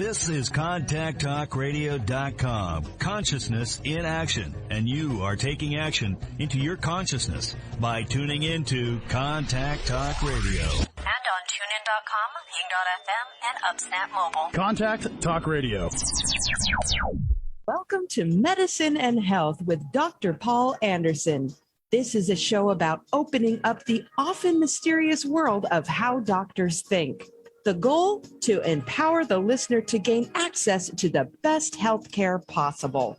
This is ContactTalkRadio.com. Consciousness in action. And you are taking action into your consciousness by tuning into Contact Talk Radio. And on TuneIn.com, Ping.fm, and UpSnap Mobile. Contact Talk Radio. Welcome to Medicine and Health with Dr. Paul Anderson. This is a show about opening up the often mysterious world of how doctors think. The goal? To empower the listener to gain access to the best health care possible.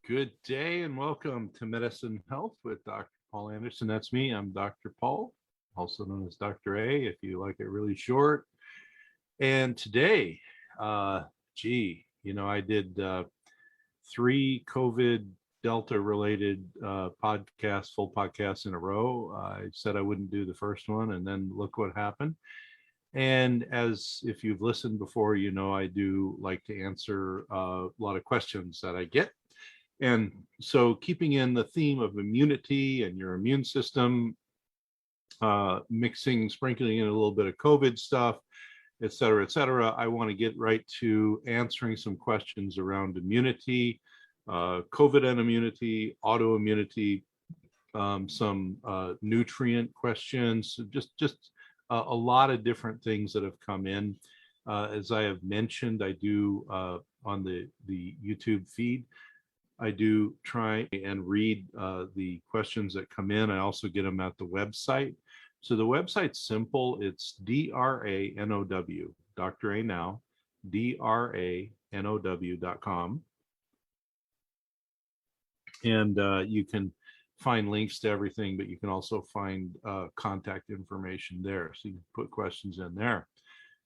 Good day and welcome to Medicine Health with Dr. Paul Anderson. That's me. I'm Dr. Paul, also known as Dr. A, if you like it really short. And today, I did 3 COVID Delta related podcasts, full podcasts in a row. I said I wouldn't do the first one, and then look what happened. And as if you've listened before, you know I do like to answer a lot of questions that I get. And so keeping in the theme of immunity and your immune system, sprinkling in a little bit of COVID stuff, et cetera, I want to get right to answering some questions around immunity, COVID and immunity, autoimmunity, some nutrient questions, just a lot of different things that have come in. As I have mentioned, I do on the YouTube feed, I do try and read the questions that come in. I also get them at the website. So the website's simple. It's DRANOW, Dr. A Now, DRANOW.com. And you can find links to everything, but you can also find contact information there. So you can put questions in there.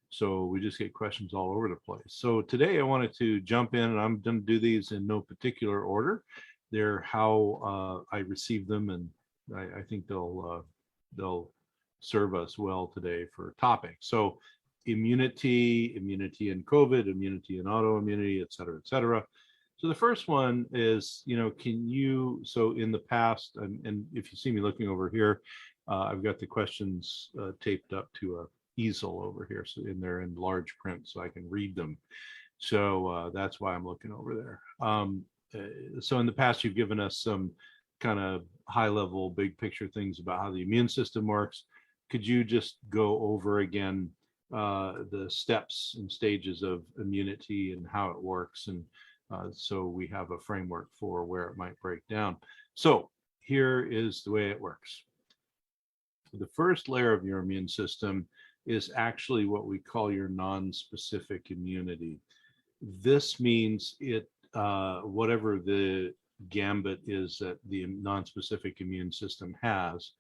So we just get questions all over the place. So today I wanted to jump in, and I'm going to do these in no particular order. They're how I receive them, and I think they'll serve us well today for topics. So immunity and COVID, immunity and autoimmunity, et cetera. So the first one is, so in the past, and if you see me looking over here, I've got the questions taped up to a easel over here, so they're in large print so I can read them. So that's why I'm looking over there. So in the past, you've given us some kind of high level, big picture things about how the immune system works. Could you just go over again the steps and stages of immunity and how it works, and so we have a framework for where it might break down. So here is the way it works. The first layer of your immune system is actually what we call your non-specific immunity. This means whatever the gambit is that the non-specific immune system has,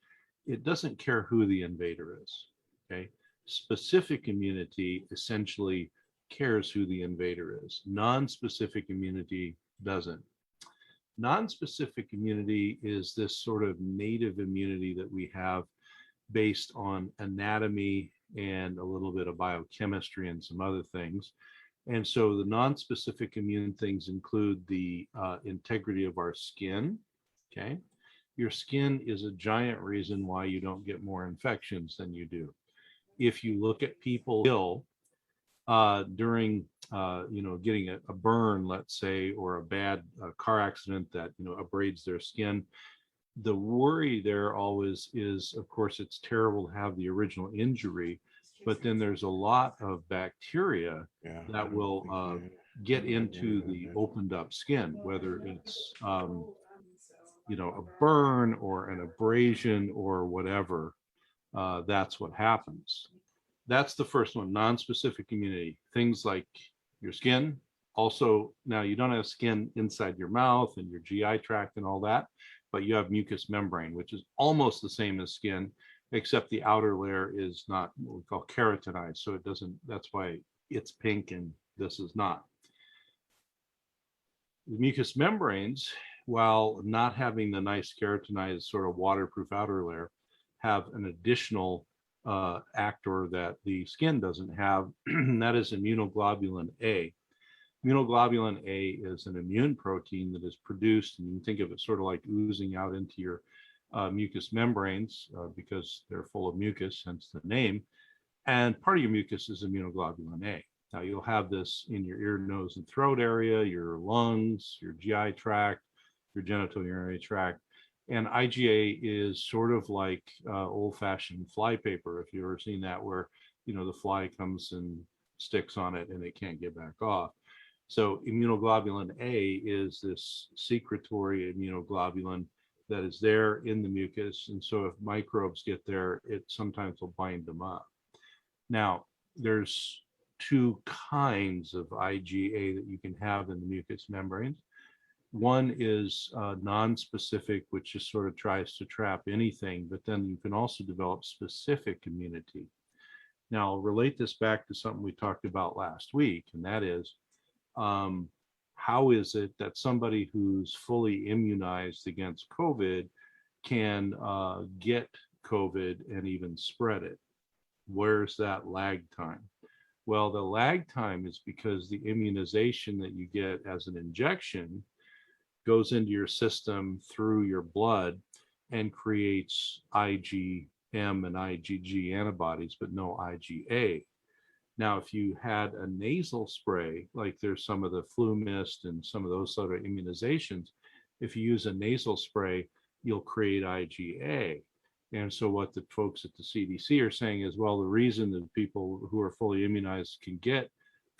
it doesn't care who the invader is, okay? Specific immunity essentially cares who the invader is. Non-specific immunity doesn't. Non-specific immunity is this sort of native immunity that we have based on anatomy and a little bit of biochemistry and some other things. And so the non-specific immune things include the integrity of our skin, okay? Your skin is a giant reason why you don't get more infections than you do. If you look at people ill, during getting a burn, let's say, or a bad car accident that abrades their skin, the worry there always is, of course, it's terrible to have the original injury, but then there's a lot of bacteria that will get into the opened up skin, whether it's a burn or an abrasion or whatever. That's what happens. That's the first one, non-specific immunity. Things like your skin. Also, now you don't have skin inside your mouth and your GI tract and all that, but you have mucous membrane, which is almost the same as skin, except the outer layer is not what we call keratinized. So it doesn't, that's why it's pink and this is not. The mucous membranes, while not having the nice keratinized sort of waterproof outer layer, have an additional actor that the skin doesn't have, and that is immunoglobulin A. Immunoglobulin A is an immune protein that is produced, and you can think of it sort of like oozing out into your mucous membranes because they're full of mucus, hence the name. And part of your mucus is immunoglobulin A. Now, you'll have this in your ear, nose, and throat area, your lungs, your GI tract, your genitourinary tract. And IgA is sort of like old-fashioned flypaper, if you've ever seen that, where, the fly comes and sticks on it and it can't get back off. So immunoglobulin A is this secretory immunoglobulin that is there in the mucus. And so if microbes get there, it sometimes will bind them up. Now, there's two kinds of IgA that you can have in the mucous membranes. One is non-specific, which just sort of tries to trap anything, but then you can also develop specific immunity. Now, I'll relate this back to something we talked about last week, and that is, how is it that somebody who's fully immunized against COVID can get COVID and even spread it? Where's that lag time? Well, the lag time is because the immunization that you get as an injection goes into your system through your blood and creates IgM and IgG antibodies, but no IgA. Now, if you had a nasal spray, like there's some of the flu mist and some of those sort of immunizations, if you use a nasal spray, you'll create IgA. And so what the folks at the CDC are saying is, well, the reason that people who are fully immunized can get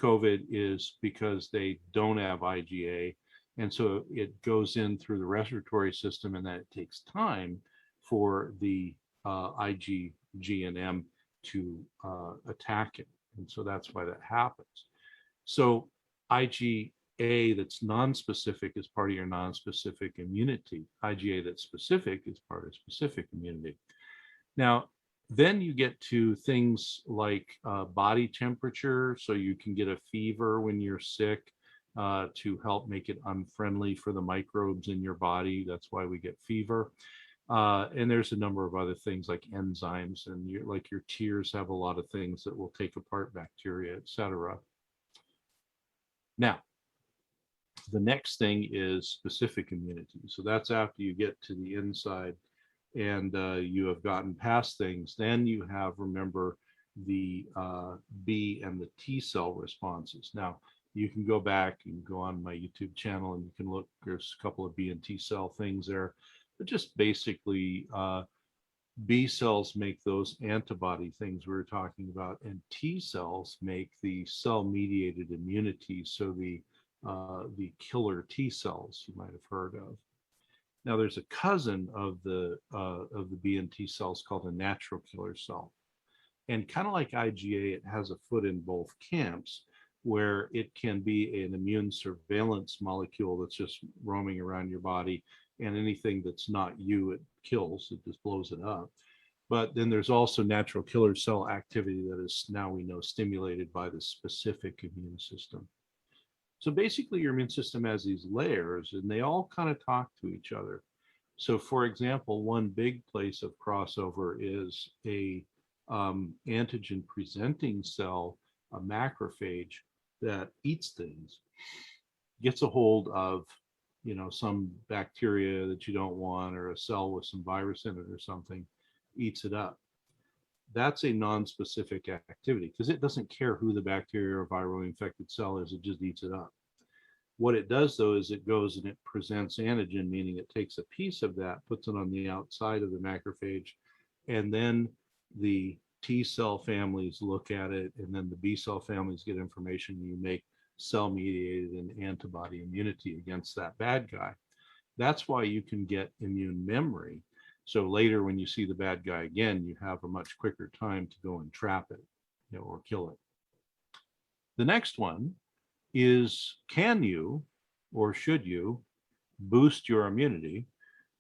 COVID is because they don't have IgA. And so it goes in through the respiratory system, and that it takes time for the IgG and M to attack it. And so that's why that happens. So IgA that's non-specific is part of your non-specific immunity. IgA that's specific is part of specific immunity. Now, then you get to things like body temperature. So you can get a fever when you're sick to help make it unfriendly for the microbes in your body. That's why we get fever. And there's a number of other things like enzymes, and your tears have a lot of things that will take apart bacteria, etc. Now, the next thing is specific immunity. So that's after you get to the inside and you have gotten past things. Then you have, remember, the B and the T cell responses. Now, you can go back and go on my YouTube channel and you can look, there's a couple of B and T cell things there. But just basically, B cells make those antibody things we were talking about, and T cells make the cell-mediated immunity, so the killer T cells you might have heard of. Now, there's a cousin of the B and T cells called a natural killer cell, and kind of like IgA, it has a foot in both camps, where it can be an immune surveillance molecule that's just roaming around your body. And anything that's not you, it kills, it just blows it up. But then there's also natural killer cell activity that is now we know stimulated by the specific immune system. So basically your immune system has these layers and they all kind of talk to each other. So for example, one big place of crossover is a antigen presenting cell, a macrophage that eats things, gets a hold of some bacteria that you don't want, or a cell with some virus in it or something, eats it up. That's a non-specific activity because it doesn't care who the bacteria or viral infected cell is, it just eats it up. What it does though is it goes and it presents antigen, meaning it takes a piece of that, puts it on the outside of the macrophage, and then the T cell families look at it, and then the B cell families get information, and you make cell-mediated and antibody immunity against that bad guy. That's why you can get immune memory. So later when you see the bad guy again, you have a much quicker time to go and trap it, or kill it. The next one is, can you or should you boost your immunity?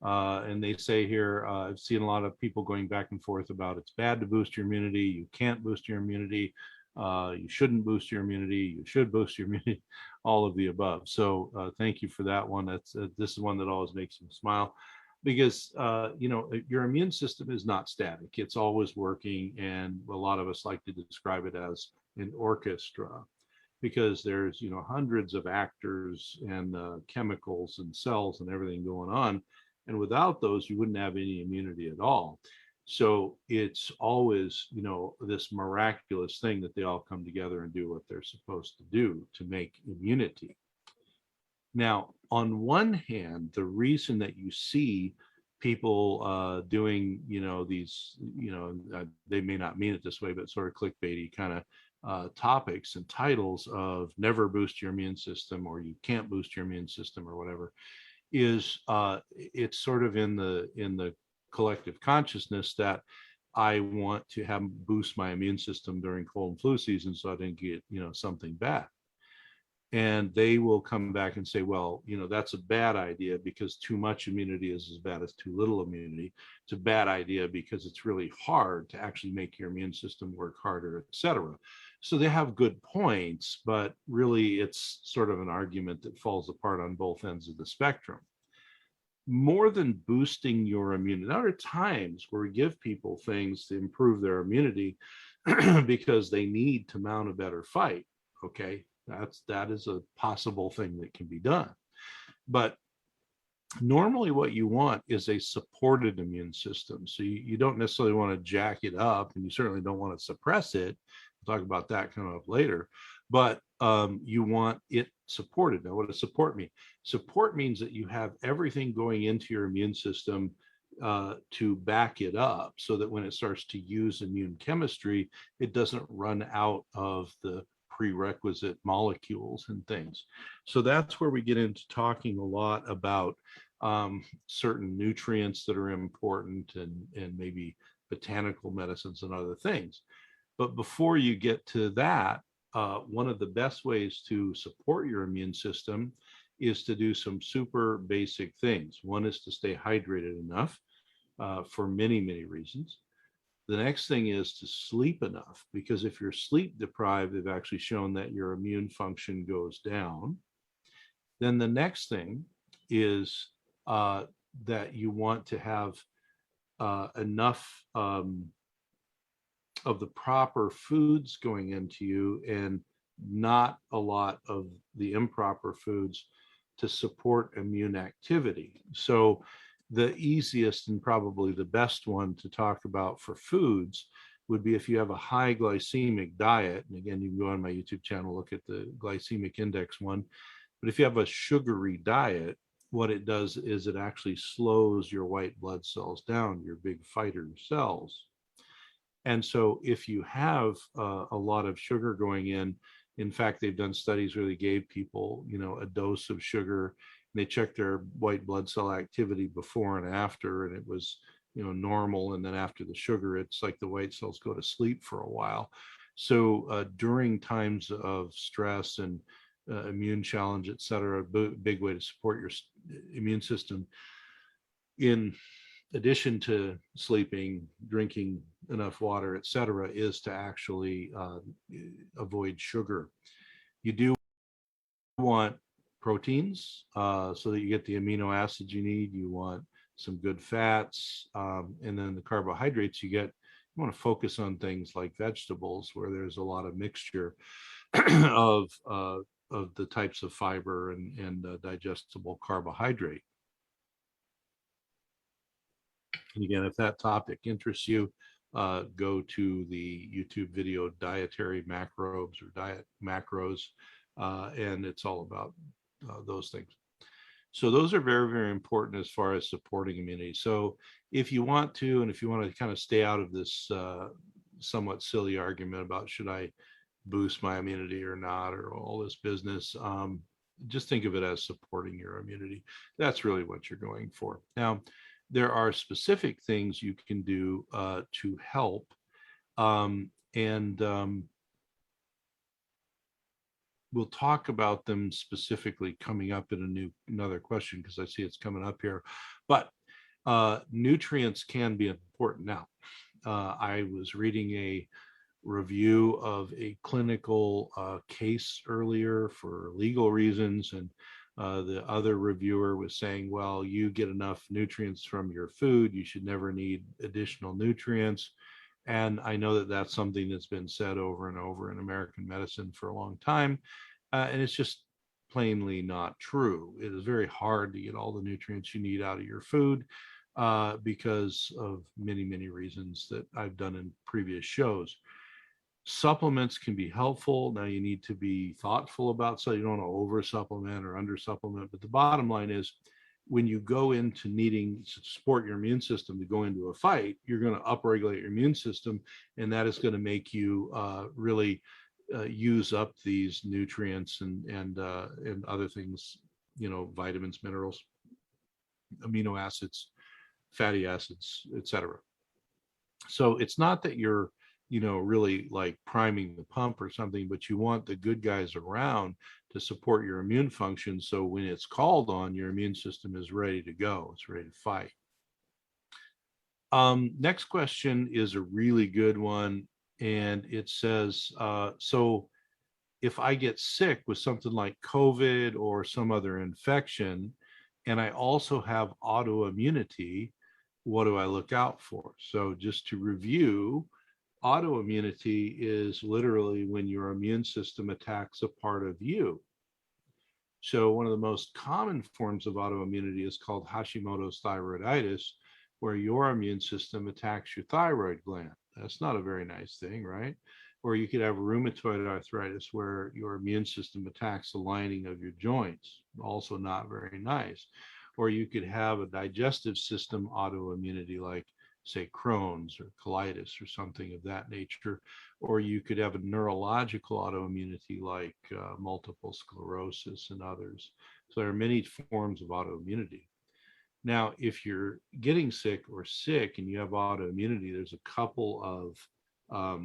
And they say here, I've seen a lot of people going back and forth about it's bad to boost your immunity, you can't boost your immunity, you shouldn't boost your immunity, you should boost your immunity, all of the above. So thank you for that one. This is one that always makes me smile, because your immune system is not static, it's always working. And a lot of us like to describe it as an orchestra, because there's hundreds of actors and chemicals and cells and everything going on. And without those, you wouldn't have any immunity at all. So it's always, this miraculous thing that they all come together and do what they're supposed to do to make immunity. Now, on one hand, the reason that you see people doing, these, they may not mean it this way, but sort of clickbaity kind of topics and titles of never boost your immune system, or you can't boost your immune system, or whatever, is it's sort of in the collective consciousness that I want to have boost my immune system during cold and flu season so I didn't get, something bad. And they will come back and say, well, that's a bad idea because too much immunity is as bad as too little immunity. It's a bad idea because it's really hard to actually make your immune system work harder, et cetera. So they have good points, but really it's sort of an argument that falls apart on both ends of the spectrum. More than boosting your immunity, there are times where we give people things to improve their immunity because they need to mount a better fight. Okay, that is a possible thing that can be done. But normally what you want is a supported immune system. So you don't necessarily want to jack it up, and you certainly don't want to suppress it. We'll talk about that coming up later. But you want it supported. Now, what does support mean? Support means that you have everything going into your immune system to back it up, so that when it starts to use immune chemistry, it doesn't run out of the prerequisite molecules and things. So that's where we get into talking a lot about certain nutrients that are important, and maybe botanical medicines and other things. But before you get to that, one of the best ways to support your immune system is to do some super basic things. One is to stay hydrated enough for many, many reasons. The next thing is to sleep enough, because if you're sleep deprived, they've actually shown that your immune function goes down. Then the next thing is that you want to have enough of the proper foods going into you, and not a lot of the improper foods to support immune activity. So the easiest and probably the best one to talk about for foods would be if you have a high glycemic diet. And again, you can go on my YouTube channel, look at the glycemic index one. But if you have a sugary diet, what it does is it actually slows your white blood cells down, your big fighter cells. And so if you have a lot of sugar going in fact, they've done studies where they gave people, a dose of sugar, and they checked their white blood cell activity before and after, and it was, normal. And then after the sugar, it's like the white cells go to sleep for a while. So during times of stress and immune challenge, et cetera, big way to support your immune system, in addition to sleeping, drinking enough water, et cetera, is to actually avoid sugar. You do want proteins so that you get the amino acids you need. You want some good fats, and then the carbohydrates you want to focus on things like vegetables, where there's a lot of mixture of the types of fiber and digestible carbohydrate. And again, if that topic interests you, go to the YouTube video Dietary Macrobes or Diet Macros, and it's all about those things. So those are very, very important as far as supporting immunity. So if you want to, and if you want to kind of stay out of this somewhat silly argument about should I boost my immunity or not, or all this business, just think of it as supporting your immunity. That's really what you're going for. Now, there are specific things you can do to help, and we'll talk about them specifically coming up in another question, because I see it's coming up here. But nutrients can be important. Now, I was reading a review of a clinical case earlier for legal reasons, and the other reviewer was saying, well, you get enough nutrients from your food, you should never need additional nutrients. And I know that that's something that's been said over and over in American medicine for a long time, and it's just plainly not true. It is very hard to get all the nutrients you need out of your food. because of many, many reasons that I've done in previous shows. Supplements can be helpful. Now you need to be thoughtful about, so you don't want to over supplement or under supplement. But the bottom line is, when you go into needing to support your immune system to go into a fight, you're going to upregulate your immune system, and that is going to make you really use up these nutrients and other things, vitamins, minerals, amino acids, fatty acids, etc. So it's not that you're really like priming the pump or something, but you want the good guys around to support your immune function. So when it's called on, your immune system is ready to go. It's ready to fight. Next question is a really good one. And it says, so if I get sick with something like COVID or some other infection, and I also have autoimmunity, what do I look out for? So just to review, autoimmunity is literally when your immune system attacks a part of you. So one of the most common forms of autoimmunity is called Hashimoto's thyroiditis, where your immune system attacks your thyroid gland. That's not a very nice thing, right? Or you could have rheumatoid arthritis, where your immune system attacks the lining of your joints. Also not very nice. Or you could have a digestive system autoimmunity, like say Crohn's or colitis or something of that nature. Or you could have a neurological autoimmunity like multiple sclerosis and others. So there are many forms of autoimmunity. Now, if you're getting sick or sick and you have autoimmunity, there's a couple of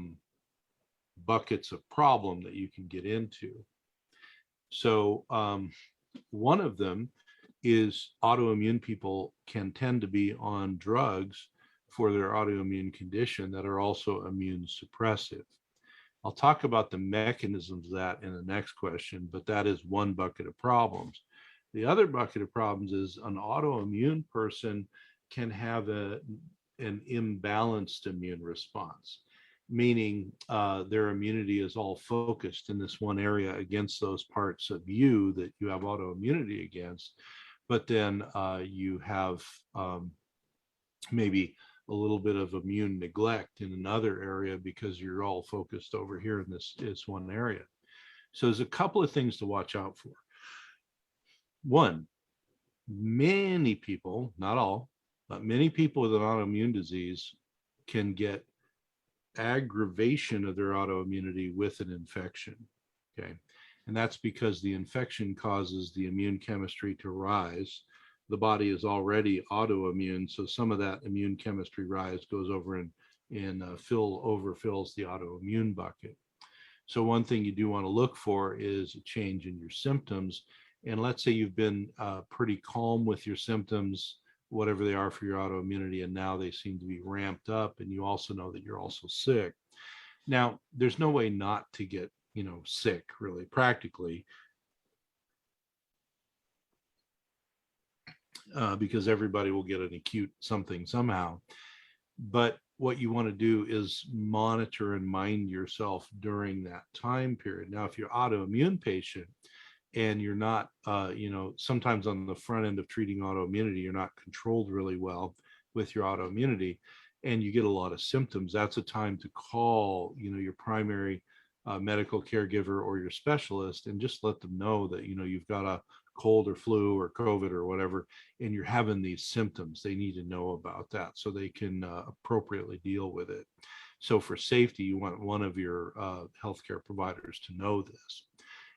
buckets of problem that you can get into. So one of them is autoimmune people can tend to be on drugs for their autoimmune condition that are also immune suppressive. I'll talk about the mechanisms of that in the next question, but that is one bucket of problems. The other bucket of problems is an autoimmune person can have an imbalanced immune response, meaning their immunity is all focused in this one area against those parts of you that you have autoimmunity against. But then you have maybe a little bit of immune neglect in another area because you're all focused over here in this one area. So there's a couple of things to watch out for. One, many people, not all, but many people with an autoimmune disease can get aggravation of their autoimmunity with an infection. Okay. And that's because the infection causes the immune chemistry to rise. The body is already autoimmune, so some of that immune chemistry rise goes over and overfills the autoimmune bucket. So one thing you do want to look for is a change in your symptoms. And let's say you've been pretty calm with your symptoms, whatever they are for your autoimmunity, and now they seem to be ramped up, and you also know that you're also sick. Now, there's no way not to get sick, really, practically, because everybody will get an acute something somehow. But what you want to do is monitor and mind yourself during that time period. Now, if you're autoimmune patient and you're not, sometimes on the front end of treating autoimmunity, you're not controlled really well with your autoimmunity, and you get a lot of symptoms, that's a time to call, your primary medical caregiver or your specialist and just let them know that, you've got a cold or flu or COVID or whatever, and you're having these symptoms. They need to know about that so they can appropriately deal with it. So for safety, you want one of your healthcare providers to know this.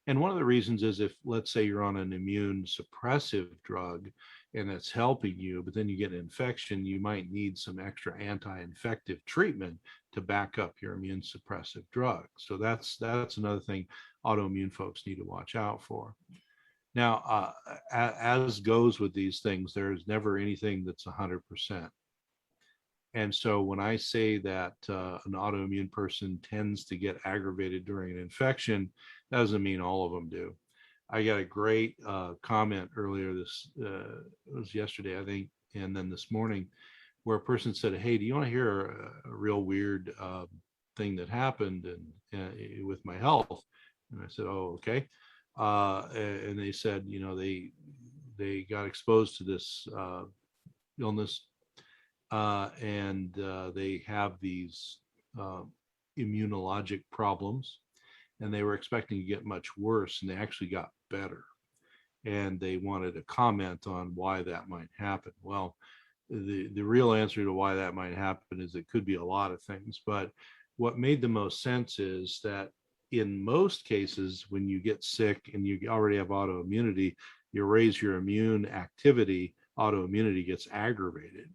And one of the reasons is if, let's say, you're on an immune suppressive drug and it's helping you, but then you get an infection, you might need some extra anti-infective treatment to back up your immune suppressive drug. So that's another thing autoimmune folks need to watch out for. Now, as goes with these things, there's never anything that's 100%. And so when I say that an autoimmune person tends to get aggravated during an infection, that doesn't mean all of them do. I got a great comment earlier, it was yesterday, I think, and then this morning, where a person said, hey, do you want to hear a real weird thing that happened with my health? And I said, oh, okay. And they said, they got exposed to this illness and they have these immunologic problems, and they were expecting to get much worse, and they actually got better. And they wanted to comment on why that might happen. Well, the real answer to why that might happen is it could be a lot of things. But what made the most sense is that in most cases, when you get sick and you already have autoimmunity, you raise your immune activity, autoimmunity gets aggravated.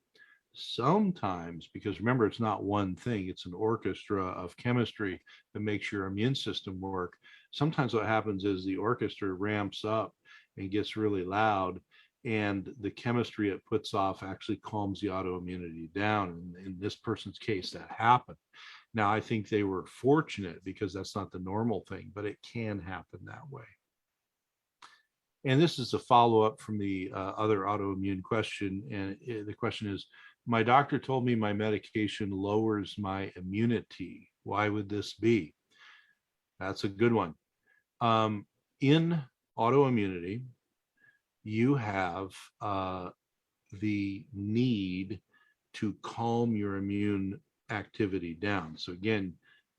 Sometimes, because remember, it's not one thing, it's an orchestra of chemistry that makes your immune system work. Sometimes what happens is the orchestra ramps up and gets really loud, and the chemistry it puts off actually calms the autoimmunity down. And in this person's case, that happened. Now, I think they were fortunate because that's not the normal thing, but it can happen that way. And this is a follow-up from the other autoimmune question. And the question is, my doctor told me my medication lowers my immunity. Why would this be? That's a good one. In autoimmunity, you have the need to calm your immune activity down. So again,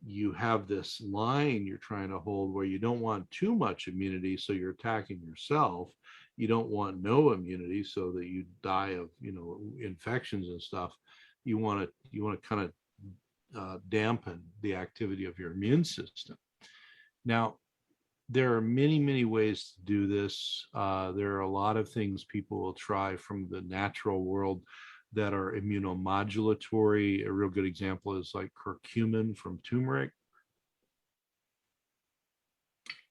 you have this line you're trying to hold where you don't want too much immunity, so you're attacking yourself. You don't want no immunity so that you die of, infections and stuff. You want to kind of dampen the activity of your immune system. Now, there are many, many ways to do this. There are a lot of things people will try from the natural world that are immunomodulatory. A real good example is like curcumin from turmeric.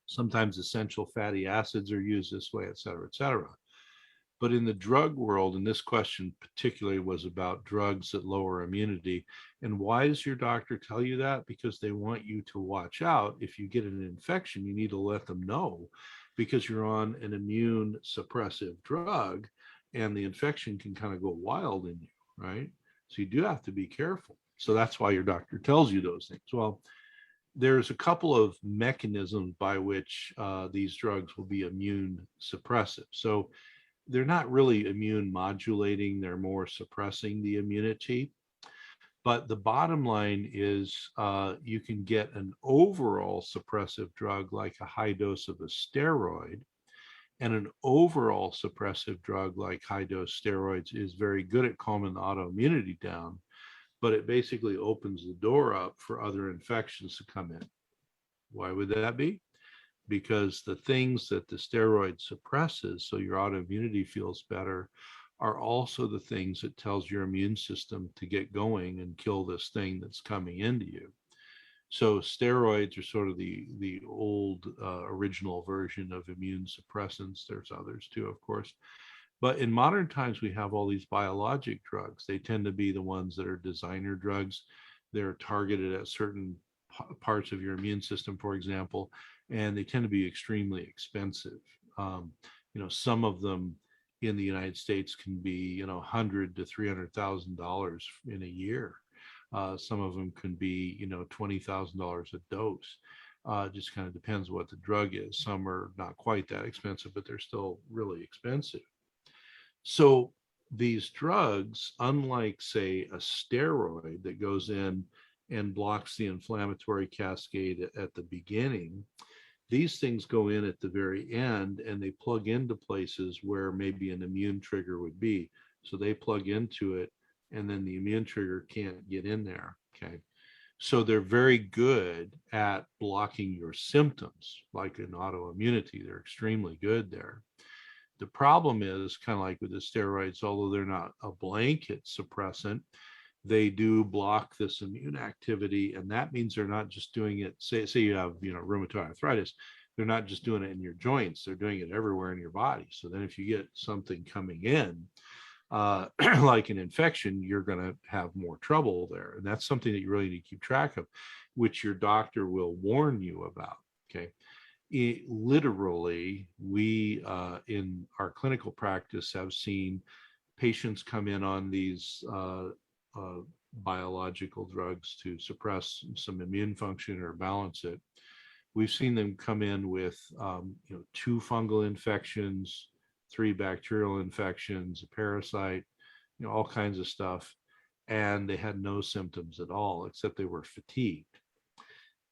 Sometimes essential fatty acids are used this way, et cetera, et cetera. But in the drug world, and this question particularly was about drugs that lower immunity. And why does your doctor tell you that? Because they want you to watch out. If you get an infection, you need to let them know, because you're on an immune suppressive drug and the infection can kind of go wild in you, right? So you do have to be careful. So that's why your doctor tells you those things. Well, there's a couple of mechanisms by which these drugs will be immune suppressive. So they're not really immune modulating, they're more suppressing the immunity. But the bottom line is you can get an overall suppressive drug like a high dose of a steroid, and an overall suppressive drug like high dose steroids is very good at calming the autoimmunity down, but it basically opens the door up for other infections to come in. Why would that be? Because the things that the steroid suppresses, so your autoimmunity feels better, are also the things that tells your immune system to get going and kill this thing that's coming into you. So steroids are sort of the old original version of immune suppressants. There's others too, of course. But in modern times, we have all these biologic drugs. They tend to be the ones that are designer drugs. They're targeted at certain parts of your immune system, for example, and they tend to be extremely expensive. Some of them in the United States can be, $100,000 to $300,000 in a year. Some of them can be, $20,000 a dose. Just kind of depends what the drug is. Some are not quite that expensive, but they're still really expensive. So these drugs, unlike, say, a steroid that goes in and blocks the inflammatory cascade at the beginning, these things go in at the very end and they plug into places where maybe an immune trigger would be. So they plug into it and then the immune trigger can't get in there. Okay. So they're very good at blocking your symptoms, like in autoimmunity. They're extremely good there. The problem is kind of like with the steroids, although they're not a blanket suppressant, they do block this immune activity. And that means they're not just doing it, say you have, rheumatoid arthritis, they're not just doing it in your joints, they're doing it everywhere in your body. So then if you get something coming in, like an infection, you're going to have more trouble there. And that's something that you really need to keep track of, which your doctor will warn you about. Okay. Literally, we in our clinical practice have seen patients come in on these biological drugs to suppress some immune function or balance it. We've seen them come in with 2 fungal infections, 3 bacterial infections, a parasite, all kinds of stuff. and they had no symptoms at all, except they were fatigued.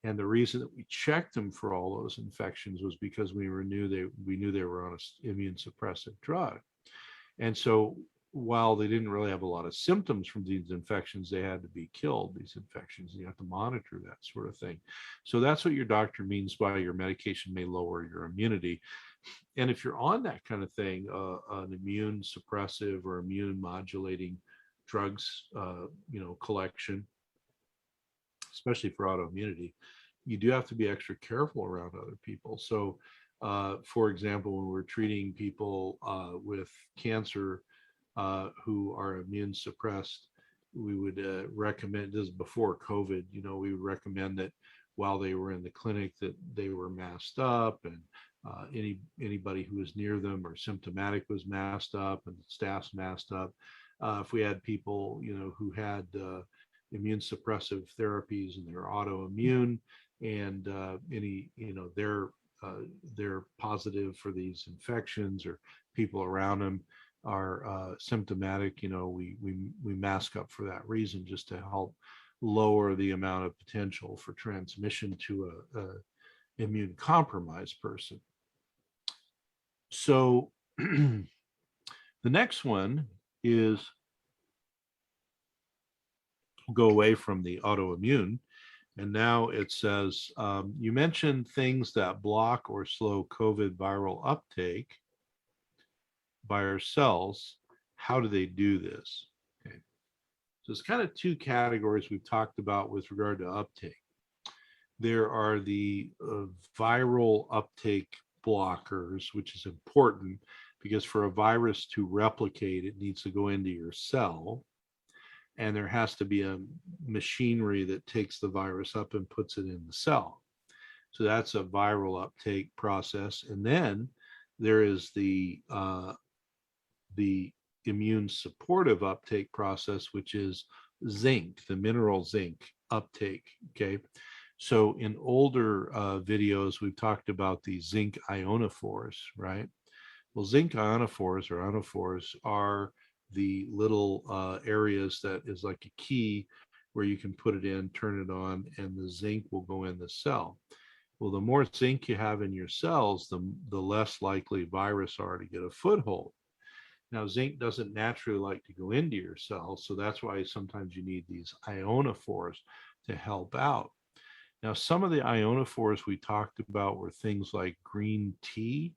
And the reason that we checked them for all those infections was because we knew they were on an immune suppressive drug. And so while they didn't really have a lot of symptoms from these infections, they had to be killed, these infections. You have to monitor that sort of thing. So that's what your doctor means by your medication may lower your immunity. And if you're on that kind of thing, an immune suppressive or immune modulating drugs, collection, especially for autoimmunity, you do have to be extra careful around other people. So, for example, when we're treating people with cancer who are immune suppressed, we would recommend, this is before COVID, we would recommend that while they were in the clinic that they were masked up, and anybody who was near them or symptomatic was masked up, and staff's masked up. If we had people, who had immune suppressive therapies and they're autoimmune, and they're positive for these infections, or people around them are symptomatic, we mask up for that reason, just to help lower the amount of potential for transmission to a immune compromised person. So the next one is, go away from the autoimmune, and now it says, you mentioned things that block or slow COVID viral uptake by our cells. How do they do this? Okay. So it's kind of two categories we've talked about with regard to uptake. There are the viral uptake blockers, which is important because for a virus to replicate, it needs to go into your cell. And there has to be a machinery that takes the virus up and puts it in the cell. So that's a viral uptake process. And then there is the immune supportive uptake process, which is zinc, the mineral zinc uptake. Okay. So in older videos, we've talked about the zinc ionophores, right? Well, zinc ionophores or ionophores are the little areas that is like a key where you can put it in, turn it on, and the zinc will go in the cell. Well, the more zinc you have in your cells, the less likely virus are to get a foothold. Now, zinc doesn't naturally like to go into your cells, so that's why sometimes you need these ionophores to help out. Now, some of the ionophores we talked about were things like green tea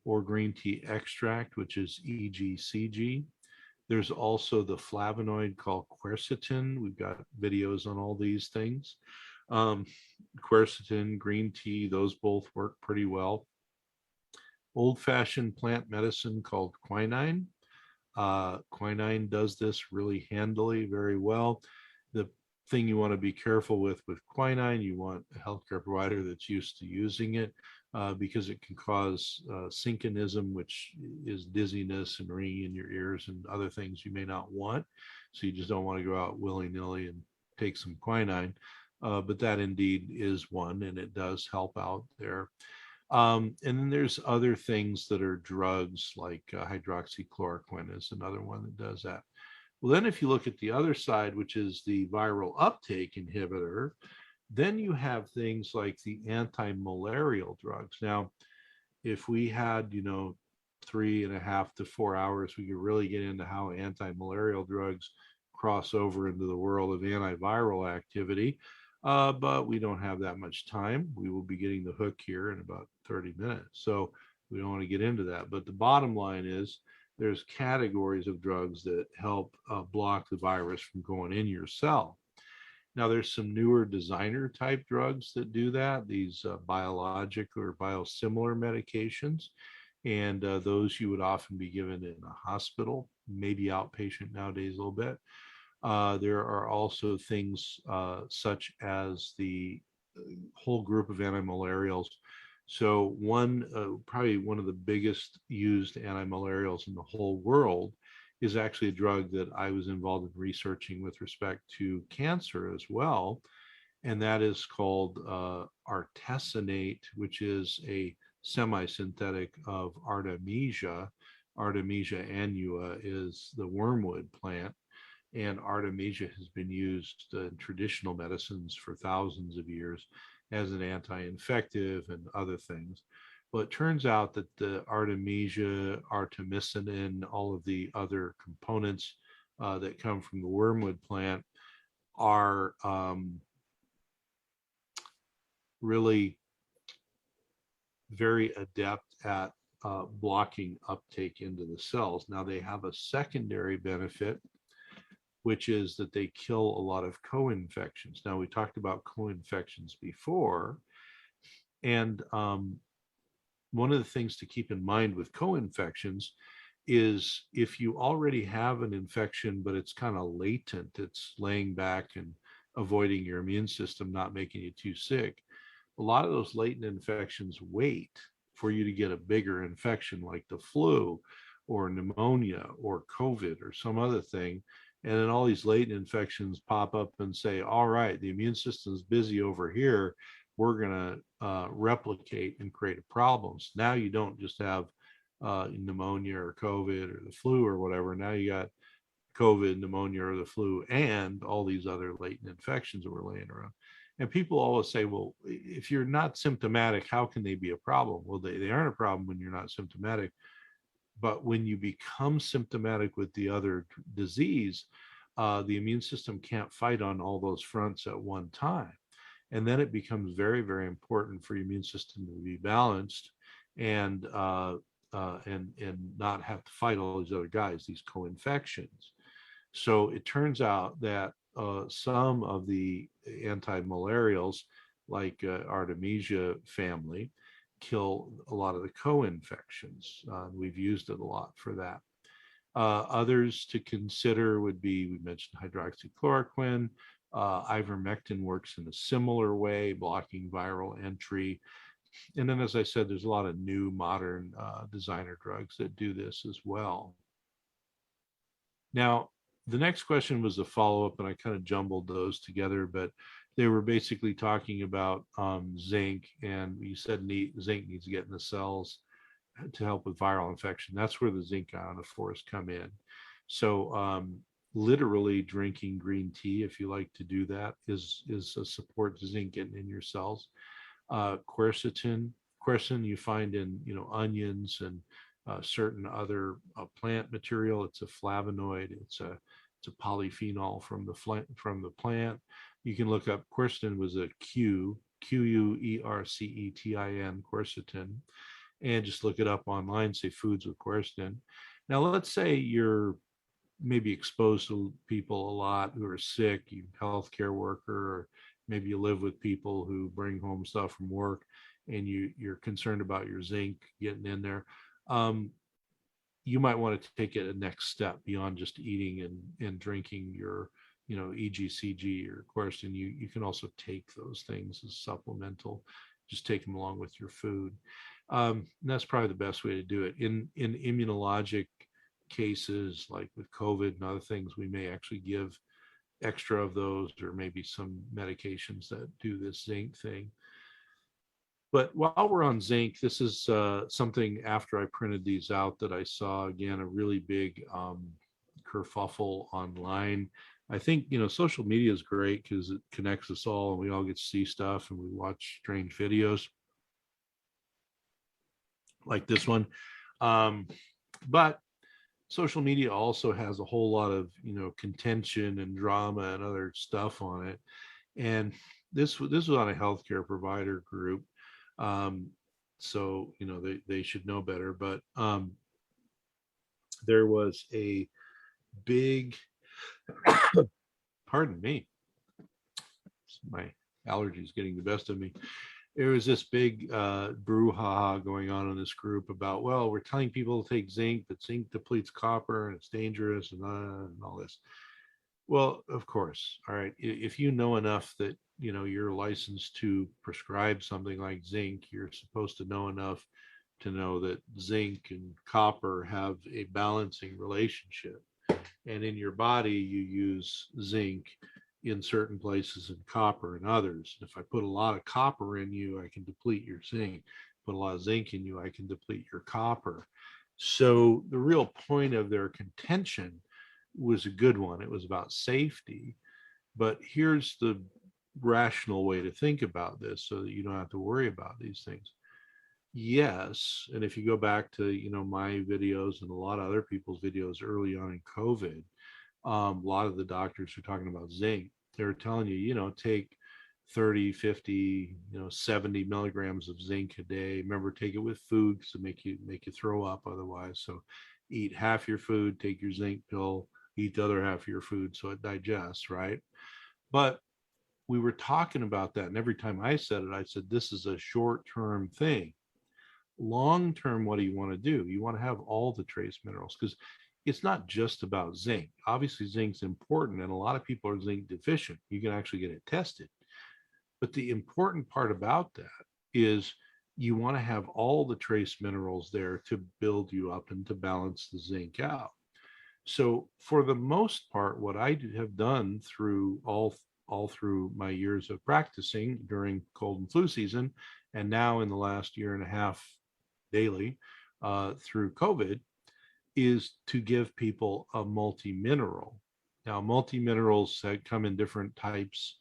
or green tea extract, which is EGCG. There's also the flavonoid called quercetin. We've got videos on all these things. Quercetin, green tea, those both work pretty well. Old-fashioned plant medicine called quinine. Quinine does this really handily, very well. The thing you want to be careful with quinine, you want a healthcare provider that's used to using it, because it can cause synchronism, which is dizziness and ringing in your ears and other things you may not want. So you just don't want to go out willy-nilly and take some quinine. But that indeed is one, and it does help out there. And then there's other things that are drugs, like hydroxychloroquine is another one that does that. Well, then if you look at the other side, which is the viral uptake inhibitor, then you have things like the anti-malarial drugs. Now, if we had, 3.5 to 4 hours, we could really get into how anti-malarial drugs cross over into the world of antiviral activity. But we don't have that much time. We will be getting the hook here in about 30 minutes. So we don't want to get into that. But the bottom line is there's categories of drugs that help block the virus from going in your cell. Now, there's some newer designer type drugs that do that, these biologic or biosimilar medications. And those you would often be given in a hospital, maybe outpatient nowadays a little bit. There are also things such as the whole group of antimalarials. So probably one of the biggest used antimalarials in the whole world is actually a drug that I was involved in researching with respect to cancer as well. And that is called artesunate, which is a semi-synthetic of Artemisia. Artemisia annua is the wormwood plant. And Artemisia has been used in traditional medicines for thousands of years as an anti-infective and other things. Well, it turns out that the Artemisia, artemisinin, all of the other components that come from the wormwood plant are really very adept at blocking uptake into the cells. Now, they have a secondary benefit, which is that they kill a lot of co-infections. Now, we talked about co-infections before, and one of the things to keep in mind with co-infections is if you already have an infection, but it's kind of latent, it's laying back and avoiding your immune system, not making you too sick. A lot of those latent infections wait for you to get a bigger infection like the flu or pneumonia or COVID or some other thing. And then all these latent infections pop up and say, all right, the immune system is busy over here. We're going to replicate and create a problem. So now you don't just have pneumonia or COVID or the flu or whatever. Now you got COVID, pneumonia, or the flu, and all these other latent infections that were laying around. And people always say, well, if you're not symptomatic, how can they be a problem? Well, they aren't a problem when you're not symptomatic. But when you become symptomatic with the other disease, the immune system can't fight on all those fronts at one time. And then it becomes very, very important for your immune system to be balanced and not have to fight all these other guys, these co-infections. So it turns out that some of the anti-malarials, like Artemisia family, kill a lot of the co-infections. We've used it a lot for that. Others to consider would be, we mentioned hydroxychloroquine. Ivermectin works in a similar way, blocking viral entry. And then, as I said, there's a lot of new modern designer drugs that do this as well. Now, the next question was a follow-up, and I kind of jumbled those together, but they were basically talking about zinc, and you said zinc needs to get in the cells to help with viral infection. That's where the zinc ionophores come in. So literally drinking green tea, if you like to do that, is a support to zinc getting in your cells. Quercetin you find in onions and certain other plant material. It's a flavonoid. It's a polyphenol from the plant. You can look up quercetin was a Quercetin, quercetin, and just look it up online. Say foods with quercetin. Now, let's say you're maybe exposed to people a lot who are sick, you healthcare worker, or maybe you live with people who bring home stuff from work, and you're concerned about your zinc getting in there. You might want to take it a next step beyond just eating and drinking your EGCG or quercetin. You can also take those things as supplemental. Just take them along with your food. And that's probably the best way to do it. In immunologic cases, like with COVID and other things, we may actually give extra of those, or maybe some medications that do this zinc thing. But while we're on zinc, this is something after I printed these out that I saw, again, a really big kerfuffle online. I think, social media is great because it connects us all and we all get to see stuff and we watch strange videos like this one. But social media also has a whole lot of, contention and drama and other stuff on it. And this was on a healthcare provider group. So, they should know better, but there was a big, pardon me, my allergies getting the best of me. There was this big brouhaha going on in this group about, well, we're telling people to take zinc, but zinc depletes copper and it's dangerous and all this. Well, of course. All right. If you know enough that, you're licensed to prescribe something like zinc, you're supposed to know enough to know that zinc and copper have a balancing relationship. And in your body, you use zinc in certain places and copper in others. If I put a lot of copper in you, I can deplete your zinc. Put a lot of zinc in you, I can deplete your copper. So the real point of their contention was a good one. It was about safety. But here's the rational way to think about this so that you don't have to worry about these things. Yes, and if you go back to, my videos and a lot of other people's videos early on in COVID, a lot of the doctors were talking about zinc. They were telling you, take 30, 50, 70 milligrams of zinc a day. Remember, take it with food because it make you throw up otherwise. So eat half your food, take your zinc pill, eat the other half of your food so it digests, right? But we were talking about that, and every time I said it, I said, this is a short-term thing. Long-term, what do you want to do? You want to have all the trace minerals, because it's not just about zinc. Obviously, zinc's important, and a lot of people are zinc deficient. You can actually get it tested. But the important part about that is you want to have all the trace minerals there to build you up and to balance the zinc out. So for the most part, what I have done through all through my years of practicing during cold and flu season, and now in the last year and a half daily through COVID, is to give people a multi-mineral. Now, multi-minerals come in different types.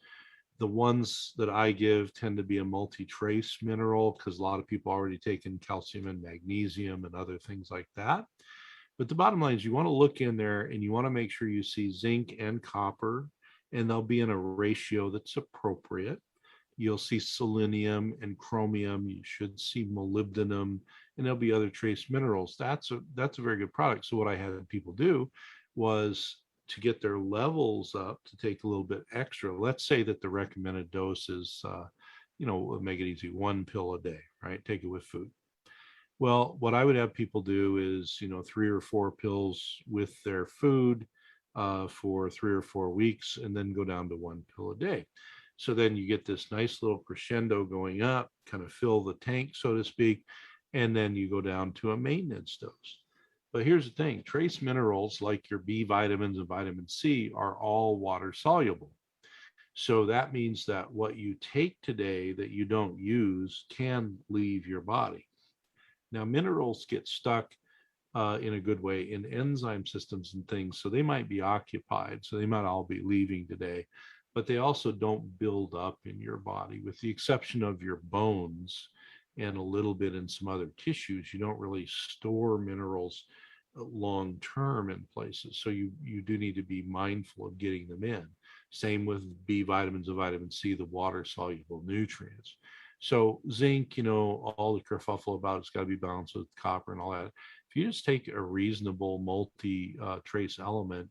The ones that I give tend to be a multi-trace mineral because a lot of people already taken calcium and magnesium and other things like that. But the bottom line is you want to look in there and you want to make sure you see zinc and copper, and they'll be in a ratio that's appropriate. You'll see selenium and chromium. You should see molybdenum, and there'll be other trace minerals. That's a very good product. So what I had people do was to get their levels up, to take a little bit extra. Let's say that the recommended dose is, make it easy, 1 pill a day, right? Take it with food. Well, what I would have people do is, 3 or 4 pills with their food for 3 or 4 weeks, and then go down to 1 pill a day. So then you get this nice little crescendo going up, kind of fill the tank, so to speak, and then you go down to a maintenance dose. But here's the thing, trace minerals like your B vitamins and vitamin C are all water soluble. So that means that what you take today that you don't use can leave your body. Now, minerals get stuck in a good way in enzyme systems and things. So they might be occupied. So they might all be leaving today, but they also don't build up in your body, with the exception of your bones and a little bit in some other tissues. You don't really store minerals long term in places. So you do need to be mindful of getting them in. Same with B vitamins and vitamin C, the water soluble nutrients. So zinc, all the kerfuffle about it's got to be balanced with copper and all that. If you just take a reasonable multi-trace element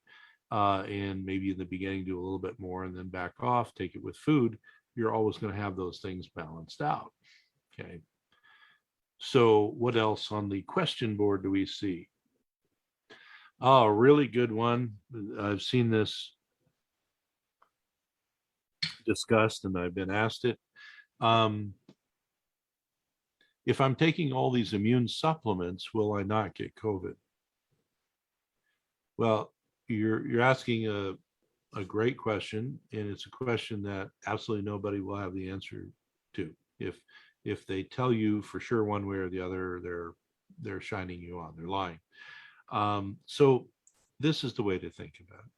and maybe in the beginning do a little bit more and then back off, take it with food, you're always going to have those things balanced out. Okay. So what else on the question board do we see? Oh, a really good one. I've seen this discussed and I've been asked it. If I'm taking all these immune supplements, will I not get COVID? Well, you're asking a great question, and it's a question that absolutely nobody will have the answer to. If they tell you for sure one way or the other, they're shining you on, they're lying. So this is the way to think about it.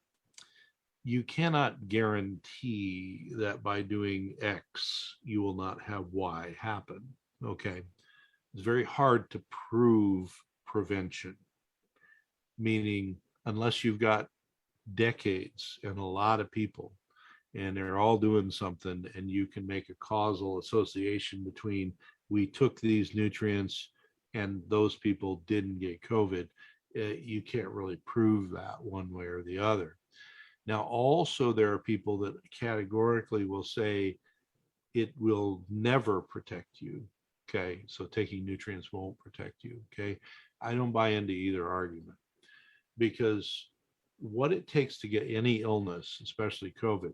You cannot guarantee that by doing X, you will not have Y happen. Okay. It's very hard to prove prevention, meaning unless you've got decades and a lot of people and they're all doing something and you can make a causal association between we took these nutrients and those people didn't get COVID, you can't really prove that one way or the other. Now, also there are people that categorically will say it will never protect you. Okay, so taking nutrients won't protect you. Okay, I don't buy into either argument, because what it takes to get any illness, especially COVID,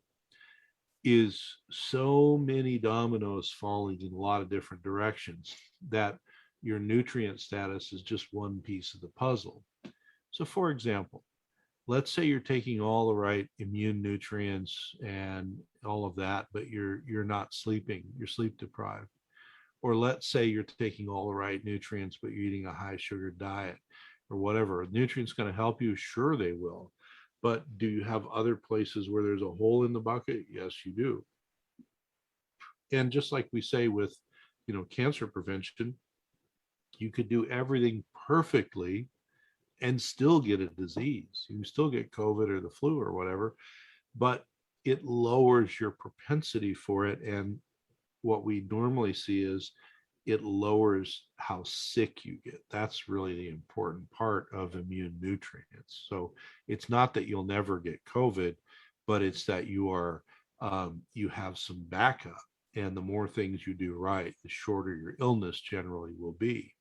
is so many dominoes falling in a lot of different directions that your nutrient status is just one piece of the puzzle. So for example, let's say you're taking all the right immune nutrients and all of that, but you're not sleeping, you're sleep deprived. Or let's say you're taking all the right nutrients, but you're eating a high sugar diet or whatever. Nutrients going to help you? Sure, they will. But do you have other places where there's a hole in the bucket? Yes, you do. And just like we say with, cancer prevention, you could do everything perfectly and still get a disease. You can still get COVID or the flu or whatever, but it lowers your propensity for it. And what we normally see is it lowers how sick you get. That's really the important part of immune nutrients. So it's not that you'll never get COVID, but it's that you have some backup. And the more things you do right, the shorter your illness generally will be.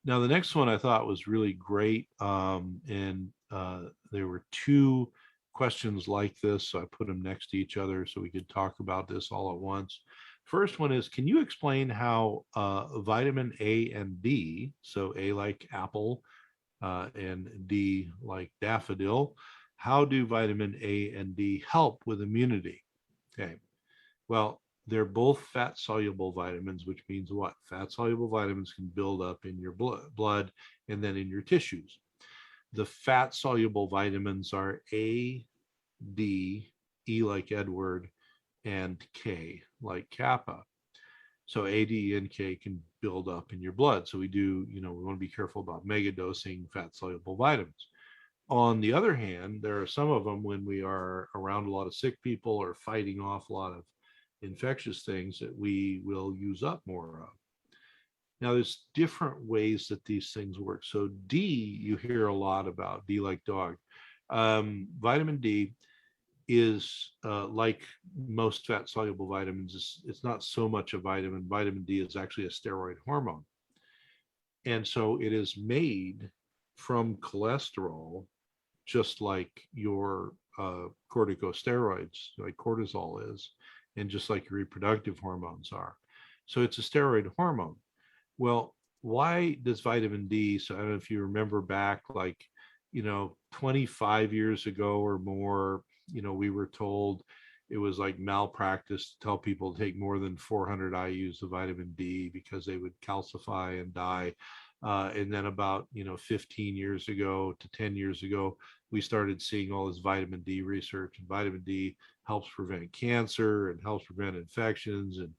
Now, the next one I thought was really great. And there were two questions like this. So I put them next to each other so we could talk about this all at once. First one is, can you explain how vitamin A and D, so A like apple and D like daffodil, how do vitamin A and D help with immunity? Okay, well, they're both fat soluble vitamins, which means what? Fat soluble vitamins can build up in your blood and then in your tissues. The fat soluble vitamins are A, D, E like Edward, and K like Kappa. So A, D, and K can build up in your blood. So we want to be careful about mega dosing fat soluble vitamins. On the other hand, there are some of them when we are around a lot of sick people or fighting off a lot of infectious things that we will use up more of. Now, there's different ways that these things work. So D, you hear a lot about, D like dog. Vitamin D is like most fat soluble vitamins, it's not so much a vitamin. Vitamin D is actually a steroid hormone. And so it is made from cholesterol, just like your corticosteroids, like cortisol is, and just like your reproductive hormones are. So it's a steroid hormone. Well, why does vitamin D? So I don't know if you remember back, 25 years ago or more, we were told it was like malpractice to tell people to take more than 400 IUs of vitamin D because they would calcify and die. And then about 15 years ago to 10 years ago, we started seeing all this vitamin D research, and vitamin D helps prevent cancer and helps prevent infections, and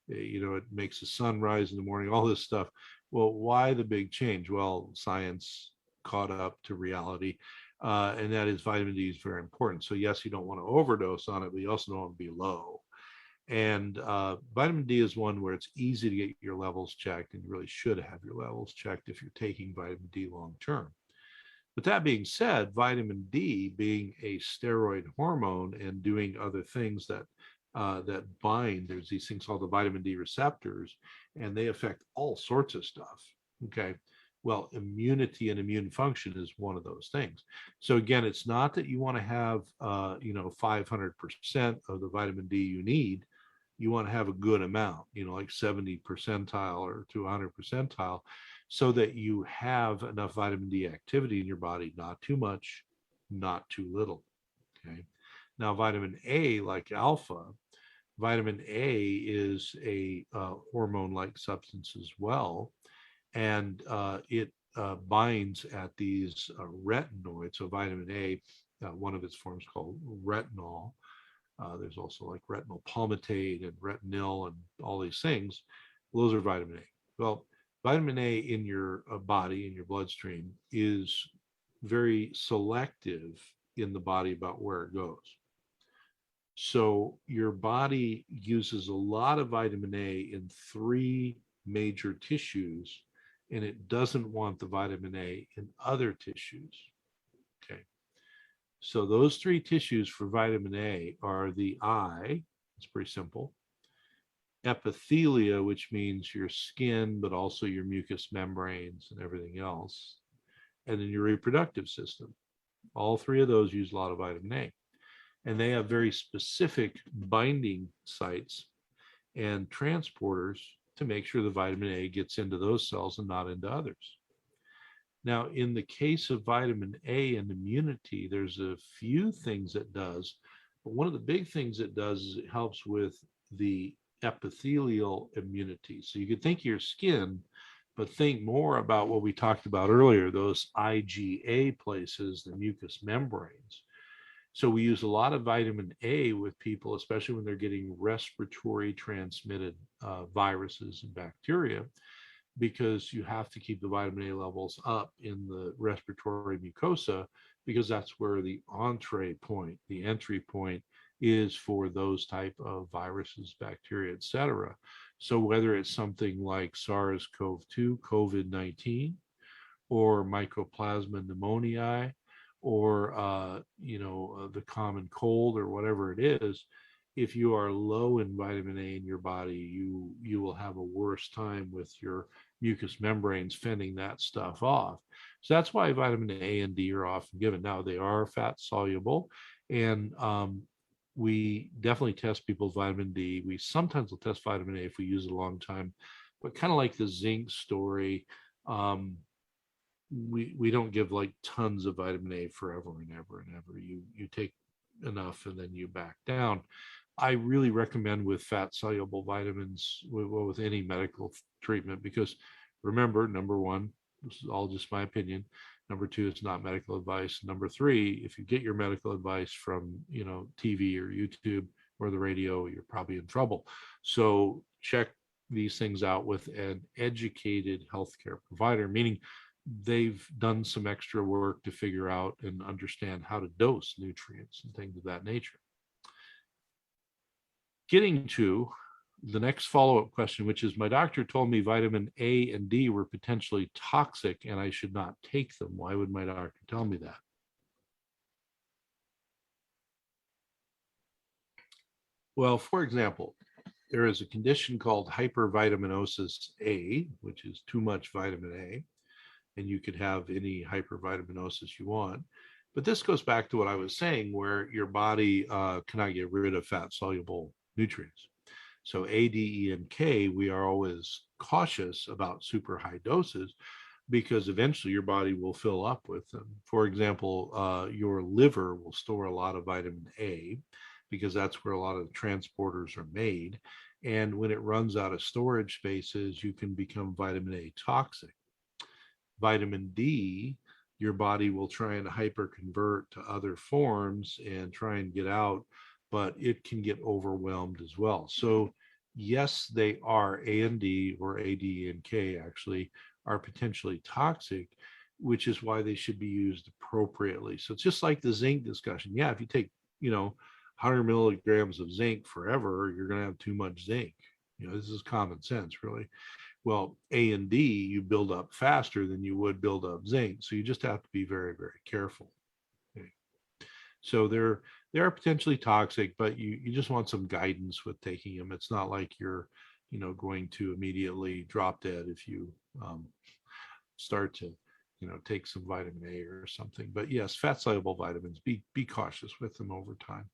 it makes the sun rise in the morning, all this stuff. Well, why the big change? Well, science caught up to reality, and that is vitamin D is very important. So yes, you don't want to overdose on it, but you also don't want to be low. And vitamin D is one where it's easy to get your levels checked, and you really should have your levels checked if you're taking vitamin D long term. But that being said, vitamin D being a steroid hormone and doing other things that bind, there's these things called the vitamin D receptors, and they affect all sorts of stuff. Okay. Well, immunity and immune function is one of those things. So again, it's not that you want to have 500% of the vitamin D you need. You want to have a good amount, like 70 percentile or to 100 percentile, so that you have enough vitamin D activity in your body, not too much, not too little. Okay. Now, vitamin A, like alpha, vitamin A is a hormone-like substance as well, and it binds at these retinoids. So vitamin A, one of its forms called retinol. There's also like retinol palmitate and retinil and all these things. Those are vitamin A. Well, vitamin A in your body, in your bloodstream, is very selective in the body about where it goes. So your body uses a lot of vitamin A in 3 major tissues, and it doesn't want the vitamin A in other tissues. Okay. So those 3 tissues for vitamin A are the eye, it's pretty simple, epithelia, which means your skin, but also your mucous membranes and everything else, and then your reproductive system. All 3 of those use a lot of vitamin A. And they have very specific binding sites and transporters to make sure the vitamin A gets into those cells and not into others. Now, in the case of vitamin A and immunity, there's a few things it does, but one of the big things it does is it helps with the epithelial immunity. So you could think of your skin but think more about what we talked about earlier, those IgA places, the mucous membranes. So we use a lot of vitamin A with people, especially when they're getting respiratory transmitted viruses and bacteria, because you have to keep the vitamin A levels up in the respiratory mucosa, because that's where the entry point is for those type of viruses, bacteria, etc. So whether it's something like SARS-CoV-2, COVID-19, or Mycoplasma pneumoniae, or the common cold, or whatever it is, if you are low in vitamin A in your body, you will have a worse time with your mucous membranes fending that stuff off. So that's why vitamin A and D are often given. Now, they are fat soluble, and we definitely test people's vitamin D. We sometimes will test vitamin A if we use it a long time, but kind of like the zinc story, we don't give like tons of vitamin A forever and ever and ever. You take enough and then you back down. I really recommend with fat soluble vitamins with any medical treatment, because remember, number one, this is all just my opinion. Number two, it's not medical advice. Number three, if you get your medical advice from TV or YouTube or the radio, you're probably in trouble. So check these things out with an educated healthcare provider, meaning they've done some extra work to figure out and understand how to dose nutrients and things of that nature. Getting to the next follow-up question, which is, my doctor told me vitamin A and D were potentially toxic and I should not take them. Why would my doctor tell me that? Well, for example, there is a condition called hypervitaminosis A, which is too much vitamin A, and you could have any hypervitaminosis you want. But this goes back to what I was saying, where your body cannot get rid of fat-soluble nutrients. So A, D, E, and K, we are always cautious about super high doses, because eventually your body will fill up with them. For example, your liver will store a lot of vitamin A, because that's where a lot of the transporters are made. And when it runs out of storage spaces, you can become vitamin A toxic. Vitamin D, your body will try and hyperconvert to other forms and try and get out, but it can get overwhelmed as well. So yes, they are, A and D, or A, D, and K actually, are potentially toxic, which is why they should be used appropriately. So it's just like the zinc discussion. Yeah, if you take 100 milligrams of zinc forever, you're going to have too much zinc. This is common sense, really. Well, A and D, you build up faster than you would build up zinc. So you just have to be very, very careful. Okay. So they are potentially toxic, but you just want some guidance with taking them. It's not like you're, going to immediately drop dead if you start to, take some vitamin A or something. But yes, fat soluble vitamins, be cautious with them over time.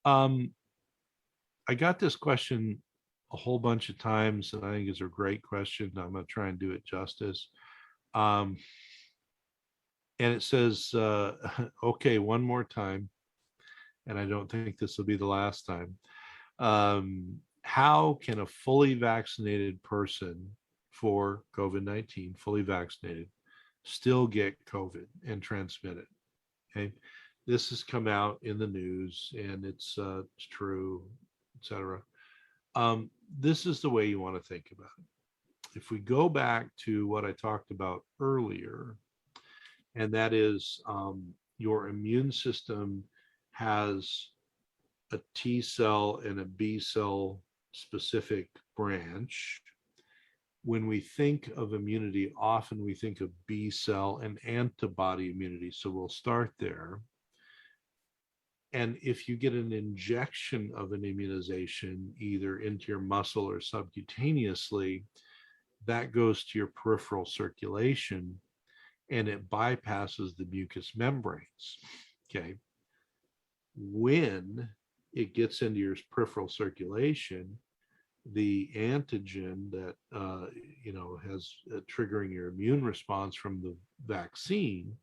I got this question a whole bunch of times, and I think it's a great question. I'm going to try and do it justice. And it says, okay, one more time, and I don't think this will be the last time. How can a fully vaccinated person for COVID-19, fully vaccinated, still get COVID and transmit it? Okay. This has come out in the news, and it's true, etc. This is the way you want to think about it. If we go back to what I talked about earlier, and that is your immune system has a T cell and a B cell specific branch. When we think of immunity, often we think of B cell and antibody immunity. So we'll start there. And if you get an injection of an immunization, either into your muscle or subcutaneously, that goes to your peripheral circulation and it bypasses the mucous membranes. Okay. When it gets into your peripheral circulation, the antigen that has triggering your immune response from the vaccine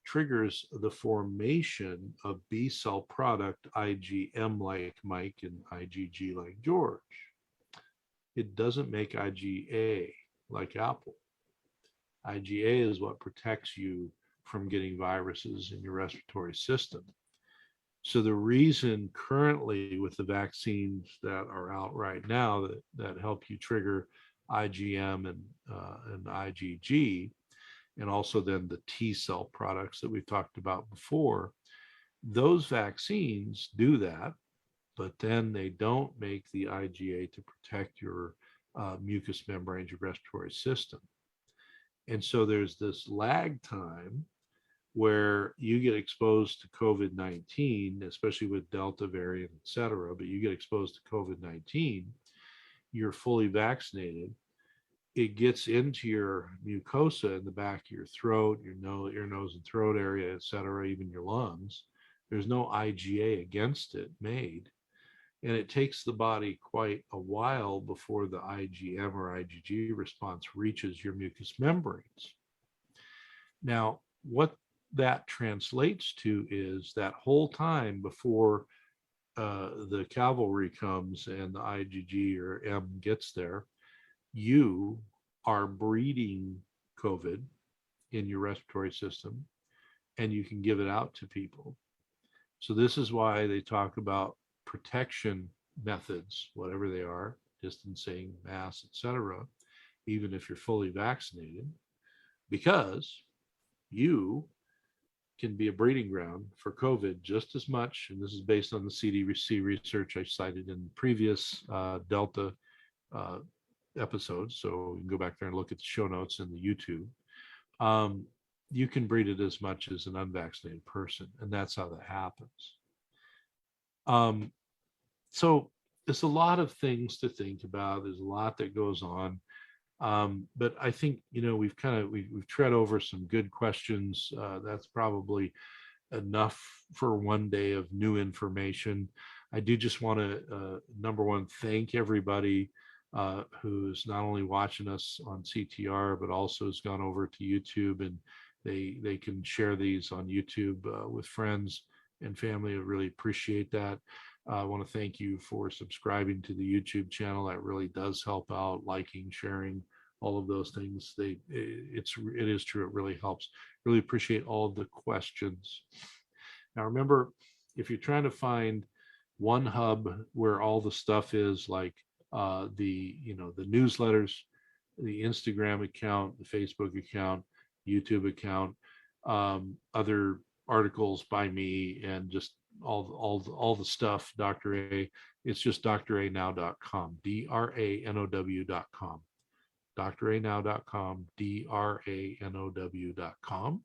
triggers the formation of B cell product, IgM like Mike and IgG like George. It doesn't make IgA. like Apple. IgA is what protects you from getting viruses in your respiratory system. So the reason currently with the vaccines that are out right now that help you trigger IgM and IgG, and also then the T cell products that we've talked about before, those vaccines do that, but then they don't make the IgA to protect your mucous membranes, your respiratory system. And so there's this lag time where you get exposed to COVID-19, especially with Delta variant, et cetera, but you get exposed to COVID-19, you're fully vaccinated. It gets into your mucosa in the back of your throat, your nose and throat area, et cetera, even your lungs. There's no IgA against it made. And it takes the body quite a while before the IgM or IgG response reaches your mucous membranes. Now, what that translates to is that whole time before the cavalry comes and the IgG or M gets there, you are breeding COVID in your respiratory system, and you can give it out to people. So this is why they talk about protection methods, whatever they are, distancing, masks, etc., even if you're fully vaccinated, because you can be a breeding ground for COVID just as much, and this is based on the CDC research I cited in previous Delta episodes, so you can go back there and look at the show notes in the YouTube. You can breed it as much as an unvaccinated person, and that's how that happens. So there's a lot of things to think about. There's a lot that goes on. But I think, we've tread over some good questions. That's probably enough for one day of new information. I do just want to, number one, thank everybody who's not only watching us on CTR, but also has gone over to YouTube, and they can share these on YouTube with friends and family. I really appreciate that. I want to thank you for subscribing to the YouTube channel. That really does help out, liking, sharing, all of those things. It is true. It really helps. Really appreciate all of the questions. Now, remember, if you're trying to find one hub where all the stuff is, like the newsletters, the Instagram account, the Facebook account, YouTube account, other articles by me, and just all the stuff, Dr. A, it's just dranow.com, dranow.com, dranow.com, dranow.com.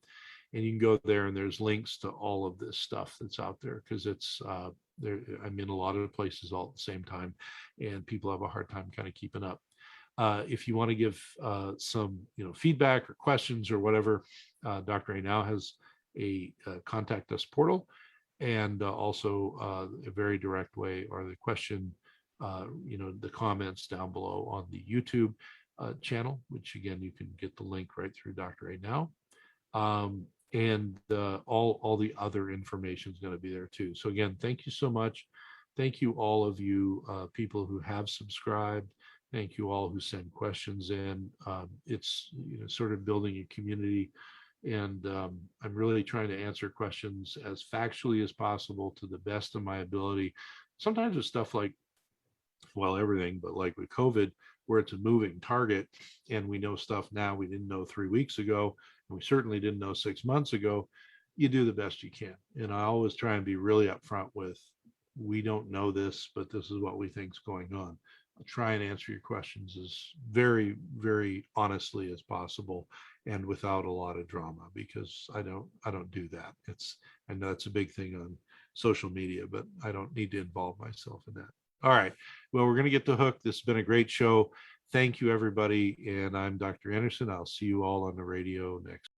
And you can go there, and there's links to all of this stuff that's out there, because it's there. I'm in a lot of places all at the same time, and people have a hard time kind of keeping up. If you want to give some feedback or questions or whatever, Dr. A now has a contact us portal, and also a very direct way, or the question, the comments down below on the YouTube channel, which again, you can get the link right through Dr. A now. And all the other information is going to be there too. So again, thank you so much. Thank you, all of you people who have subscribed. Thank you all who send questions in. It's sort of building a community, and I'm really trying to answer questions as factually as possible to the best of my ability. Sometimes with stuff like, well, everything, but like with COVID, where it's a moving target, and we know stuff now we didn't know 3 weeks ago, and we certainly didn't know 6 months ago. You do the best you can. And I always try and be really upfront with, we don't know this, but this is what we think is going on. I'll try and answer your questions as very, very honestly as possible, and without a lot of drama, because I don't do that. I know it's a big thing on social media, but I don't need to involve myself in that. All right. Well, we're going to get the hook. This has been a great show. Thank you, everybody. And I'm Dr. Anderson. I'll see you all on the radio next.